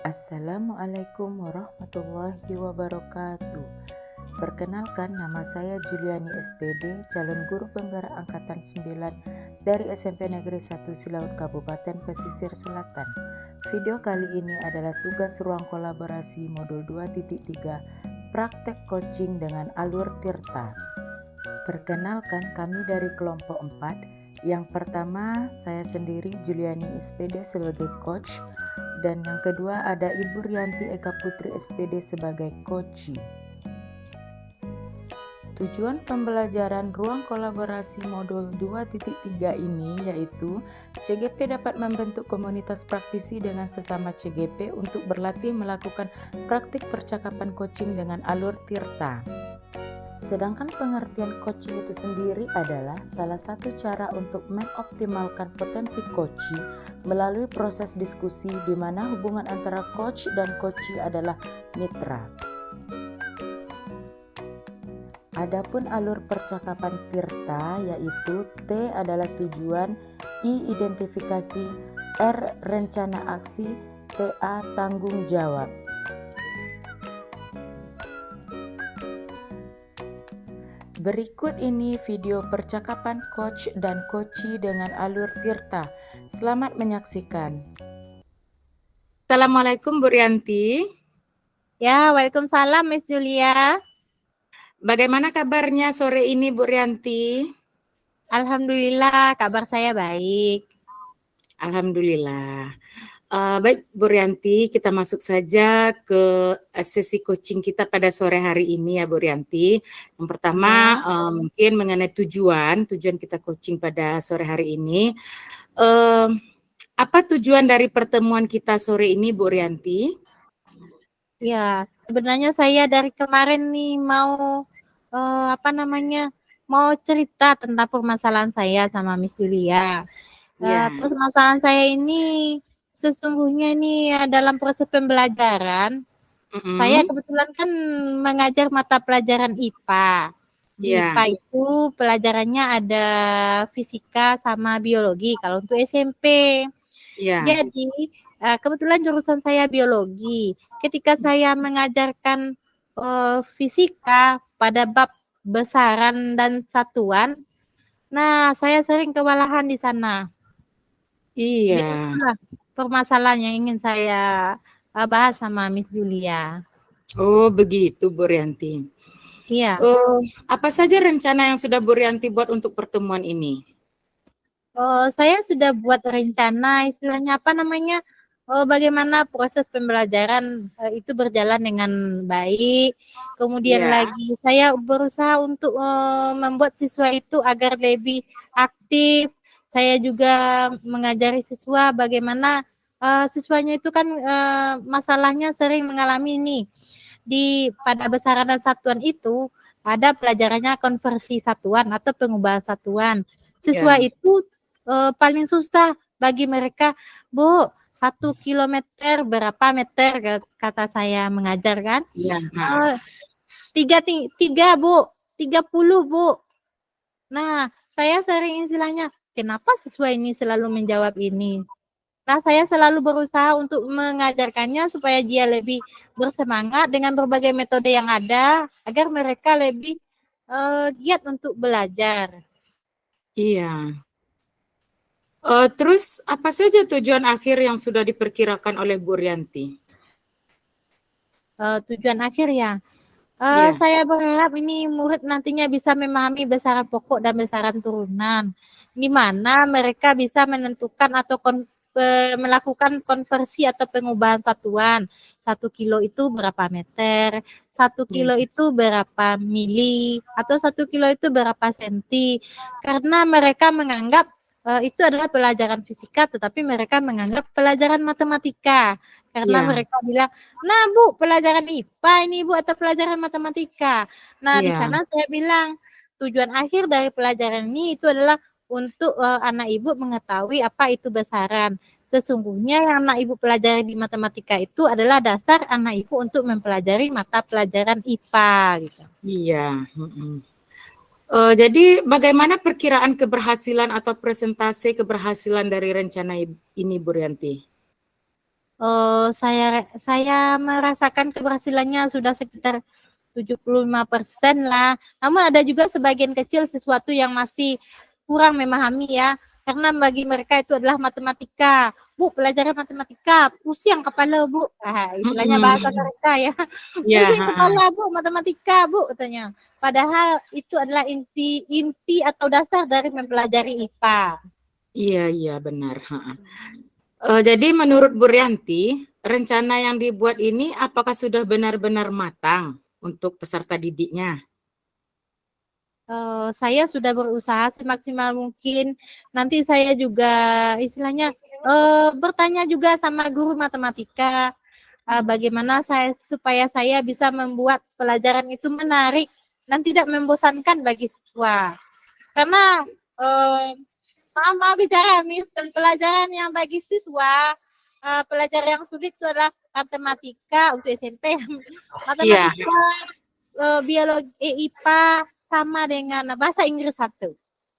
Assalamualaikum warahmatullahi wabarakatuh. Perkenalkan, nama saya Juliani SPD, calon guru penggerak angkatan 9 dari SMP Negeri 1 Silaut Kabupaten Pesisir Selatan. Video kali ini adalah tugas ruang kolaborasi modul 2.3 praktek coaching dengan alur Tirta. Perkenalkan, kami dari kelompok 4. Yang pertama, saya sendiri Juliani SPD sebagai coach, dan yang kedua ada Ibu Rianti Eka Putri SPD sebagai coachee. Tujuan pembelajaran ruang kolaborasi modul 2.3 ini yaitu CGP dapat membentuk komunitas praktisi dengan sesama CGP untuk berlatih melakukan praktik percakapan coaching dengan alur Tirta. Sedangkan pengertian coaching itu sendiri adalah salah satu cara untuk mengoptimalkan potensi coachee melalui proses diskusi di mana hubungan antara coach dan coachee adalah mitra. Adapun alur percakapan Tirta yaitu T adalah tujuan, I identifikasi, R rencana aksi, TA tanggung jawab. Berikut ini video percakapan coach dan coachee dengan alur Tirta. Selamat menyaksikan. Assalamualaikum Bu Rianti. Ya, waalaikumsalam Miss Julia. Bagaimana kabarnya sore ini Bu Rianti? Alhamdulillah, kabar saya baik. Alhamdulillah. Baik Bu Rianti, kita masuk saja ke sesi coaching kita pada sore hari ini ya Bu Rianti. Yang pertama mungkin mengenai tujuan kita coaching pada sore hari ini. Apa tujuan dari pertemuan kita sore ini Bu Rianti? Ya, sebenarnya saya dari kemarin nih mau mau cerita tentang permasalahan saya sama Miss Julia. Permasalahan saya ini sesungguhnya nih dalam proses pembelajaran, saya kebetulan kan mengajar mata pelajaran IPA. Di IPA itu pelajarannya ada fisika sama biologi kalau untuk SMP. Jadi kebetulan jurusan saya biologi. Ketika saya mengajarkan fisika pada bab besaran dan satuan, nah saya sering kewalahan di sana. Iya. Itulah permasalahan yang ingin saya bahas sama Miss Julia. Oh begitu Bu Rianti. Iya. Apa saja rencana yang sudah Bu Rianti buat untuk pertemuan ini? Saya sudah buat rencana, istilahnya bagaimana proses pembelajaran itu berjalan dengan baik. Kemudian lagi saya berusaha untuk membuat siswa itu agar lebih aktif. Saya juga mengajari siswa bagaimana siswanya itu kan masalahnya sering mengalami ini. Pada besaran dan satuan itu ada pelajarannya konversi satuan atau pengubahan satuan. Siswa itu paling susah bagi mereka, Bu. 1 kilometer berapa meter kata saya mengajar kan? Iya. 3 Bu, 30 Bu. Nah, saya sering istilahnya, kenapa siswa ini selalu menjawab ini? Nah, saya selalu berusaha untuk mengajarkannya supaya dia lebih bersemangat dengan berbagai metode yang ada, agar mereka lebih giat untuk belajar. Iya. Terus apa saja tujuan akhir yang sudah diperkirakan oleh Bu Rianti? Tujuan akhir ya, saya berharap ini murid nantinya bisa memahami besaran pokok dan besaran turunan, di mana mereka bisa menentukan atau melakukan konversi atau pengubahan satuan. 1 kilo itu berapa meter, 1 kilo itu berapa mili, atau 1 kilo itu berapa senti. Karena mereka menganggap itu adalah pelajaran fisika, tetapi mereka menganggap pelajaran matematika. Karena mereka bilang, nah Bu, pelajaran IPA ini Bu, atau pelajaran matematika. Nah, di sana saya bilang, tujuan akhir dari pelajaran ini itu adalah untuk anak Ibu mengetahui apa itu besaran. Sesungguhnya yang anak Ibu pelajari di matematika itu adalah dasar anak Ibu untuk mempelajari mata pelajaran IPA gitu. Iya. Jadi bagaimana perkiraan keberhasilan atau presentasi keberhasilan dari rencana ini Bu Rianti? Saya merasakan keberhasilannya sudah sekitar 75% lah. Namun ada juga sebagian kecil sesuatu yang masih kurang memahami ya. Karena bagi mereka itu adalah matematika. Bu, pelajaran matematika, pusing kepala, Bu. Istilahnya bahasa Mm-mm. mereka ya. Ya, Pusing kepala, Bu, matematika, Bu, katanya. Padahal itu adalah inti atau dasar dari mempelajari IPA. iya benar. Jadi menurut Bu Rianti, rencana yang dibuat ini apakah sudah benar-benar matang untuk peserta didiknya? Saya sudah berusaha semaksimal mungkin. Nanti saya juga istilahnya bertanya juga sama guru matematika bagaimana supaya saya bisa membuat pelajaran itu menarik dan tidak membosankan bagi siswa. Karena uh, maaf bicara Miss, dan pelajaran yang bagi siswa pelajaran yang sulit itu adalah matematika untuk SMP, Iya, matematika, biologi, IPA sama dengan bahasa Inggris satu.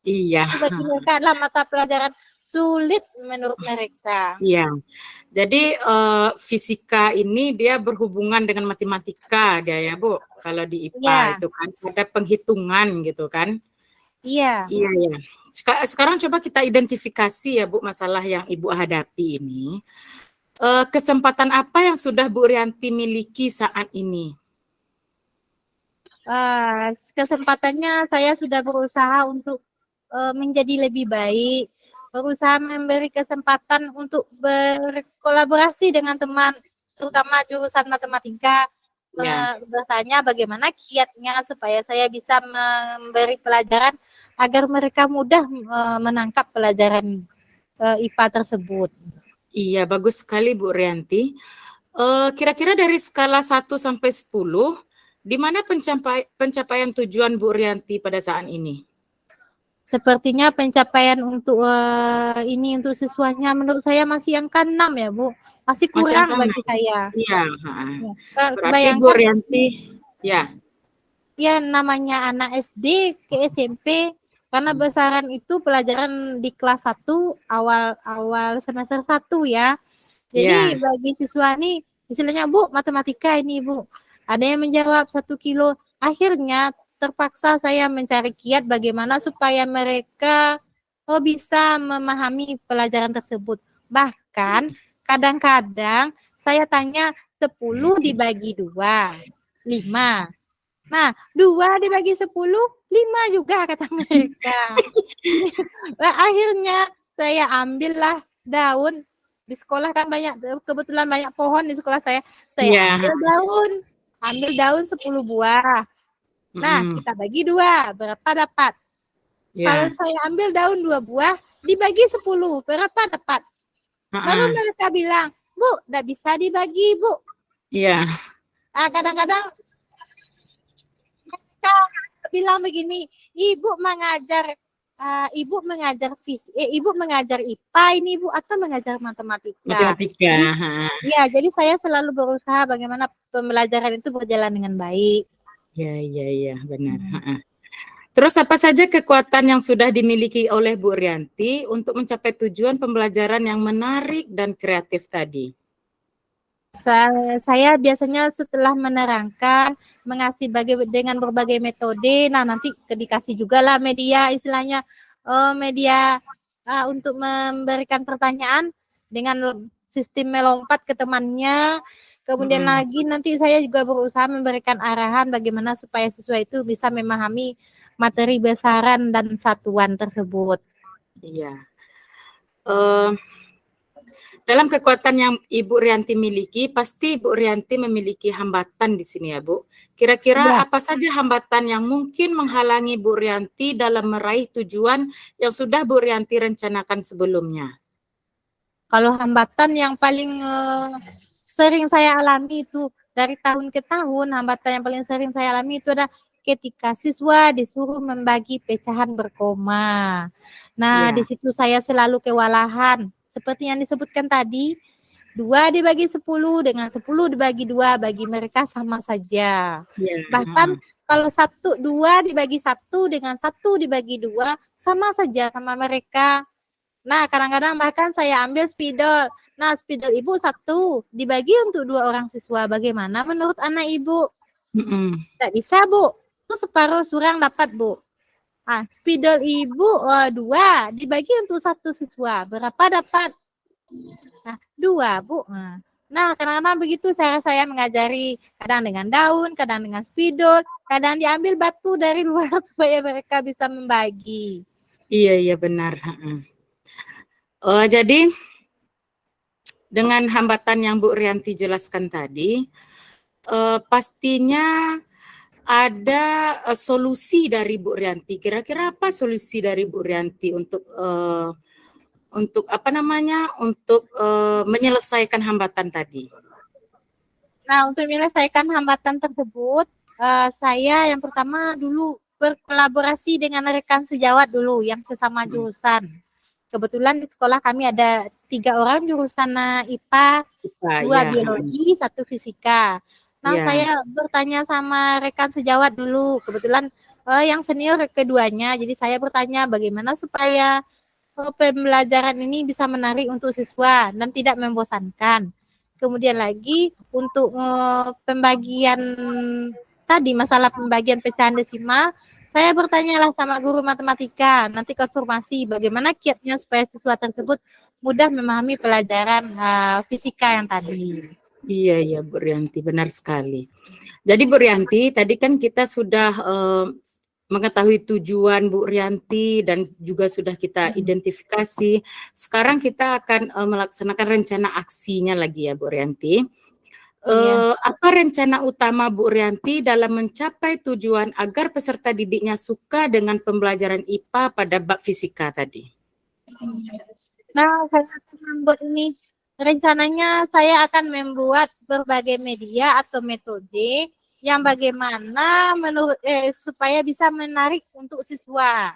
iya, Itu bagi mereka adalah mata pelajaran sulit menurut mereka. iya. Jadi fisika ini dia berhubungan dengan matematika dia ya Bu. Kalau di IPA Iya, itu kan ada penghitungan gitu kan. iya. Iya ya. Sekarang coba kita identifikasi ya Bu masalah yang Ibu hadapi ini. Kesempatan apa yang sudah Bu Rianti miliki saat ini? Kesempatannya saya sudah berusaha untuk menjadi lebih baik, berusaha memberi kesempatan untuk berkolaborasi dengan teman, terutama jurusan matematika, Ya, bertanya bagaimana kiatnya supaya saya bisa memberi pelajaran agar mereka mudah menangkap pelajaran IPA tersebut. iya bagus sekali Bu Rianti. Kira-kira dari skala 1 sampai 10, di mana pencapaian tujuan Bu Rianti pada saat ini? Sepertinya pencapaian untuk ini untuk siswanya menurut saya masih angka 6 ya, Bu. Masih Masih kurang angka 6? bagi saya. Iya, Ya. berarti Bu Bayangkan Rianti, ya, ya namanya anak SD ke SMP karena besaran itu pelajaran di kelas 1 awal semester 1 ya. Jadi ya, bagi siswa ini istilahnya Bu, matematika ini Bu. Ada yang menjawab 1 kilo. Akhirnya terpaksa saya mencari kiat bagaimana supaya mereka bisa memahami pelajaran tersebut. Bahkan kadang-kadang saya tanya 10 dibagi 2, 5. Nah, 2 dibagi 10, 5 juga kata mereka. Akhirnya saya ambillah daun di sekolah kan banyak, kebetulan banyak pohon di sekolah saya. Saya iya, ambil daun 10 buah. Nah, mm, kita bagi 2, berapa dapat? Kalau ya, saya ambil daun 2 buah, dibagi 10, berapa dapat? Baru heeh, mereka bilang, Bu, tidak bisa dibagi, Bu. iya, Kadang-kadang mereka bilang begini, ibu mengajar ibu mengajar IPA ini ibu atau mengajar matematika. matematika, Jadi heeh. ya, jadi saya selalu berusaha bagaimana pembelajaran itu berjalan dengan baik. Iya, benar, heeh. Terus apa saja kekuatan yang sudah dimiliki oleh Bu Rianti untuk mencapai tujuan pembelajaran yang menarik dan kreatif tadi? Saya biasanya setelah menerangkan, mengasih dengan berbagai metode, nah nanti dikasih juga lah media istilahnya media untuk memberikan pertanyaan dengan sistem melompat ke temannya. Kemudian Mm, lagi nanti saya juga berusaha memberikan arahan bagaimana supaya siswa itu bisa memahami materi besaran dan satuan tersebut. iya. Eh, Dalam kekuatan yang Ibu Rianti miliki, pasti Ibu Rianti memiliki hambatan di sini ya, Bu. Kira-kira Ya, apa saja hambatan yang mungkin menghalangi Bu Rianti dalam meraih tujuan yang sudah Bu Rianti rencanakan sebelumnya? kalau hambatan yang paling sering saya alami itu dari tahun ke tahun, hambatan yang paling sering saya alami itu adalah ketika siswa disuruh membagi pecahan berkoma. Nah, di Ya, situ saya selalu kewalahan. Seperti yang disebutkan tadi, 2 dibagi 10 dengan 10 dibagi 2 bagi mereka sama saja. ya, Bahkan kalau 2 dibagi 1 dengan 1 dibagi 2 sama saja sama mereka. Nah, kadang-kadang bahkan saya ambil spidol. Nah, spidol ibu 1 dibagi untuk 2 orang siswa. Bagaimana menurut anak ibu? Tidak bisa, Bu. Itu separuh surang dapat, Bu. Ah, spidol ibu 2 dibagi untuk 1 siswa. Berapa dapat? Nah, 2, Bu. Nah, kadang-kadang begitu cara saya mengajari. Kadang dengan daun, kadang dengan spidol, kadang diambil batu dari luar supaya mereka bisa membagi. Iya benar. Jadi dengan hambatan yang Bu Rianti jelaskan tadi, pastinya ada solusi dari Bu Rianti. Kira-kira apa solusi dari Bu Rianti untuk apa namanya? Untuk menyelesaikan hambatan tadi? Nah, untuk menyelesaikan hambatan tersebut, saya yang pertama dulu berkolaborasi dengan rekan sejawat dulu yang sesama jurusan. Kebetulan di sekolah kami ada 3 orang jurusan IPA, 2 biologi, 1 fisika. Nah, saya bertanya sama rekan sejawat dulu. Kebetulan yang senior keduanya, jadi saya bertanya bagaimana supaya pembelajaran ini bisa menarik untuk siswa dan tidak membosankan. Kemudian lagi untuk pembagian tadi, masalah pembagian pecahan desimal, saya bertanyalah sama guru matematika, nanti konfirmasi bagaimana kiatnya supaya siswa tersebut mudah memahami pelajaran fisika yang tadi. Iya Bu Rianti, benar sekali. Jadi Bu Rianti, tadi kan kita sudah mengetahui tujuan Bu Rianti dan juga sudah kita identifikasi. Sekarang kita akan melaksanakan rencana aksinya lagi ya Bu Rianti. Apa rencana utama Bu Rianti dalam mencapai tujuan agar peserta didiknya suka dengan pembelajaran IPA pada bab fisika tadi? Nah, saya akan membuat ini. Rencananya saya akan membuat berbagai media atau metode yang bagaimana supaya bisa menarik untuk siswa.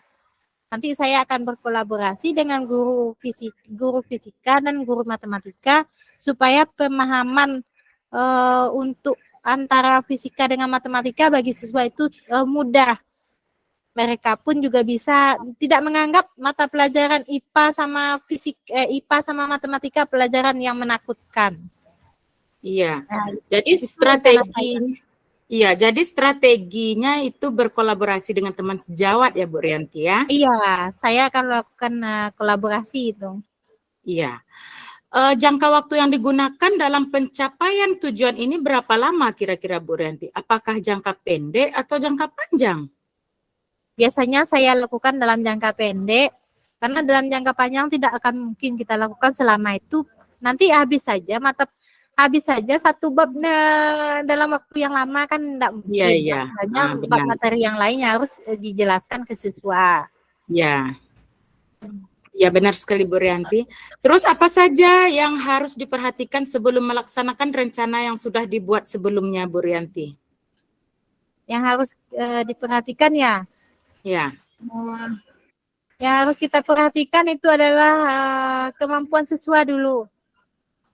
Nanti saya akan berkolaborasi dengan guru fisika dan guru matematika supaya pemahaman untuk antara fisika dengan matematika bagi siswa itu mudah. Mereka pun juga bisa tidak menganggap mata pelajaran IPA sama matematika pelajaran yang menakutkan. Iya. Jadi strateginya itu berkolaborasi dengan teman sejawat ya Bu Rianti ya? Iya, saya akan melakukan kolaborasi itu. Iya. Jangka waktu yang digunakan dalam pencapaian tujuan ini berapa lama kira-kira Bu Rianti? Apakah jangka pendek atau jangka panjang? Biasanya saya lakukan dalam jangka pendek, karena dalam jangka panjang tidak akan mungkin kita lakukan selama itu. Nanti habis saja satu bab dalam waktu yang lama kan tidak mungkin. Iya. Bab materi yang lainnya harus dijelaskan ke siswa. Ya. Ya benar sekali Bu Rianti. Terus apa saja yang harus diperhatikan sebelum melaksanakan rencana yang sudah dibuat sebelumnya Bu Rianti? Yang harus diperhatikan ya? Ya. Yang harus kita perhatikan itu adalah kemampuan siswa dulu.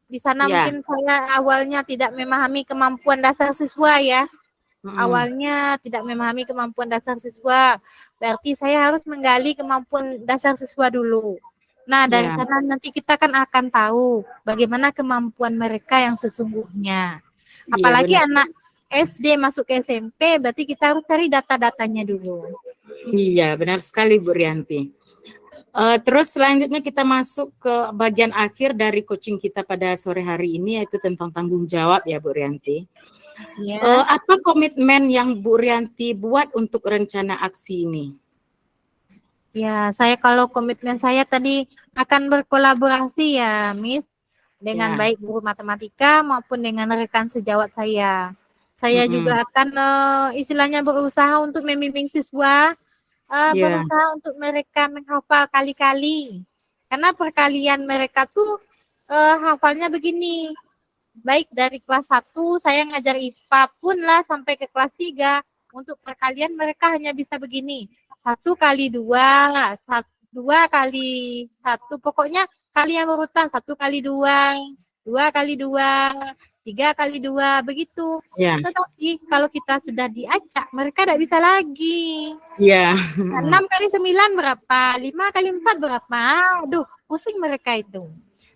Di sana mungkin saya awalnya tidak memahami kemampuan dasar siswa ya. Awalnya tidak memahami kemampuan dasar siswa. Berarti saya harus menggali kemampuan dasar siswa dulu. Nah, dari sana nanti kita akan tahu bagaimana kemampuan mereka yang sesungguhnya. Apalagi anak SD masuk ke SMP, berarti kita harus cari data-datanya dulu. Iya, benar sekali Bu Rianti. Terus selanjutnya kita masuk ke bagian akhir dari coaching kita pada sore hari ini, yaitu tentang tanggung jawab ya Bu Rianti. Apa komitmen yang Bu Rianti buat untuk rencana aksi ini? Ya, kalau komitmen saya tadi akan berkolaborasi ya, Miss, dengan baik guru matematika maupun dengan rekan sejawat saya. Saya juga akan istilahnya berusaha untuk membimbing siswa, berusaha untuk mereka menghafal kali-kali. Karena perkalian mereka tuh hafalnya begini. Baik dari kelas 1 saya ngajar IPA pun lah sampai ke kelas 3. Untuk perkalian mereka hanya bisa begini. 1 kali 2, 2 kali 1, pokoknya kali yang berurutan 1 kali 2, 2 kali 2, 3 kali 2, begitu. Tetapi kalau kita sudah diacak, mereka tidak bisa lagi. 6 kali 9 berapa? 5 kali 4 berapa? Aduh, pusing mereka itu.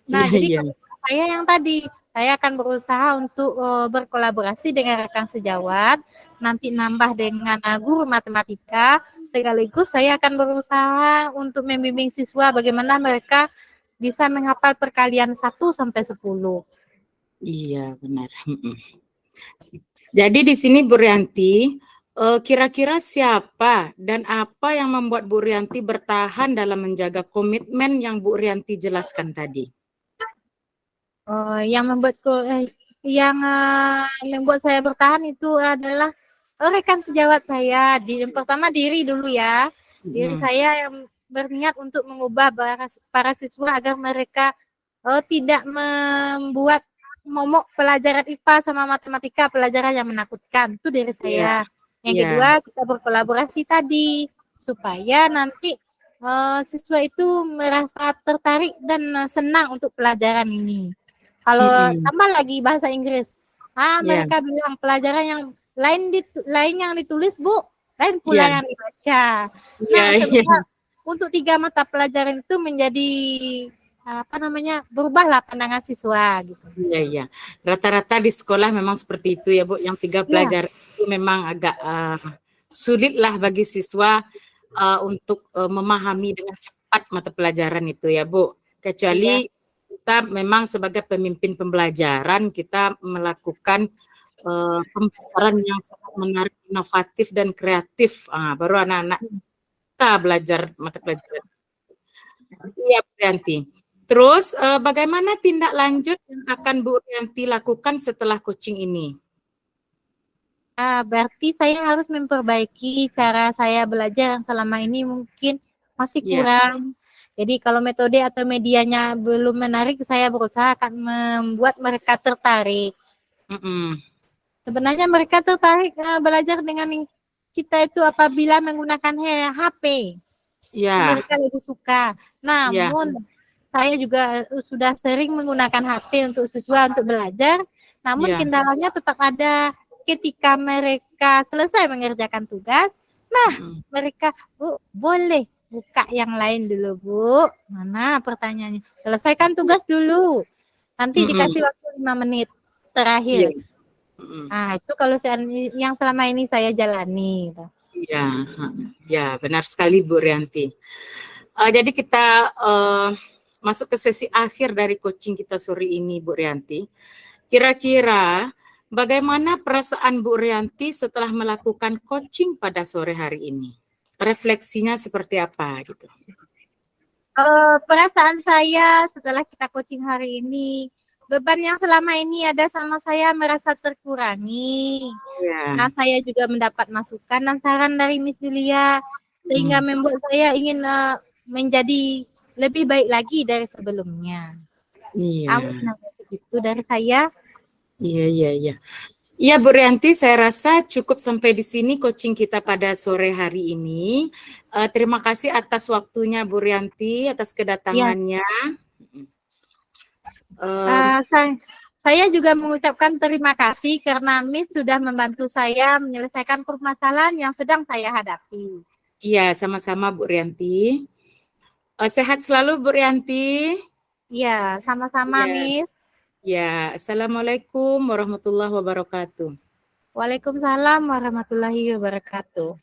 Nah, jadi saya yang tadi, saya akan berusaha untuk berkolaborasi dengan rekan sejawat, nanti nambah dengan guru matematika, sekaligus saya akan berusaha untuk membimbing siswa bagaimana mereka bisa menghafal perkalian 1 sampai 10. Iya, benar. Jadi di sini Bu Rianti, kira-kira siapa dan apa yang membuat Bu Rianti bertahan dalam menjaga komitmen yang Bu Rianti jelaskan tadi? Yang membuat saya bertahan itu adalah rekan sejawat saya. Pertama diri dulu ya, diri saya yang berniat untuk mengubah para siswa agar mereka tidak membuat momok pelajaran IPA sama matematika pelajaran yang menakutkan. Itu dari saya. Yang kedua, kita berkolaborasi tadi supaya nanti siswa itu merasa tertarik dan senang untuk pelajaran ini. Kalau tambah lagi bahasa Inggris, mereka bilang pelajaran yang lain yang ditulis Bu, lain pula yang dibaca. Nah, untuk 3 mata pelajaran itu menjadi berubahlah pandangan siswa gitu. Iya. Rata-rata di sekolah memang seperti itu ya Bu, yang 3 pelajaran itu memang agak sulit lah bagi siswa untuk memahami dengan cepat mata pelajaran itu ya Bu. Kecuali kita memang sebagai pemimpin pembelajaran kita melakukan pembelajaran yang sangat menarik, inovatif dan kreatif. Baru anak-anak kita belajar mata pelajaran. Iya Bu Rianti. Terus bagaimana tindak lanjut yang akan Bu Rianti lakukan setelah coaching ini? Berarti saya harus memperbaiki cara saya belajar yang selama ini mungkin masih kurang. Jadi kalau metode atau medianya belum menarik, saya berusaha akan membuat mereka tertarik. Sebenarnya mereka tertarik belajar dengan kita itu apabila menggunakan HP. Mereka lebih suka. Namun saya juga sudah sering menggunakan HP untuk siswa untuk belajar. Namun kendalanya tetap ada ketika mereka selesai mengerjakan tugas. Mereka, Bu, boleh buka yang lain dulu, Bu. Mana pertanyaannya? Selesaikan tugas dulu. Nanti dikasih waktu 5 menit terakhir. Itu kalau yang selama ini saya jalani. Ya, benar sekali Bu Rianti. Jadi kita masuk ke sesi akhir dari coaching kita sore ini Bu Rianti. Kira-kira bagaimana perasaan Bu Rianti setelah melakukan coaching pada sore hari ini? Refleksinya seperti apa gitu? Perasaan saya setelah kita coaching hari ini, beban yang selama ini ada sama saya merasa terkurangi. Nah, saya juga mendapat masukan dan saran dari Miss Julia sehingga membuat saya ingin menjadi lebih baik lagi dari sebelumnya. Itu dari saya. Iya. Iya Bu Rianti, saya rasa cukup sampai di sini coaching kita pada sore hari ini. Terima kasih atas waktunya Bu Rianti, atas kedatangannya. Saya juga mengucapkan terima kasih karena Miss sudah membantu saya menyelesaikan permasalahan yang sedang saya hadapi. Iya, sama-sama Bu Rianti. Sehat selalu Bu Rianti. Iya, sama-sama Miss. Ya, Assalamualaikum warahmatullahi wabarakatuh. Waalaikumsalam warahmatullahi wabarakatuh.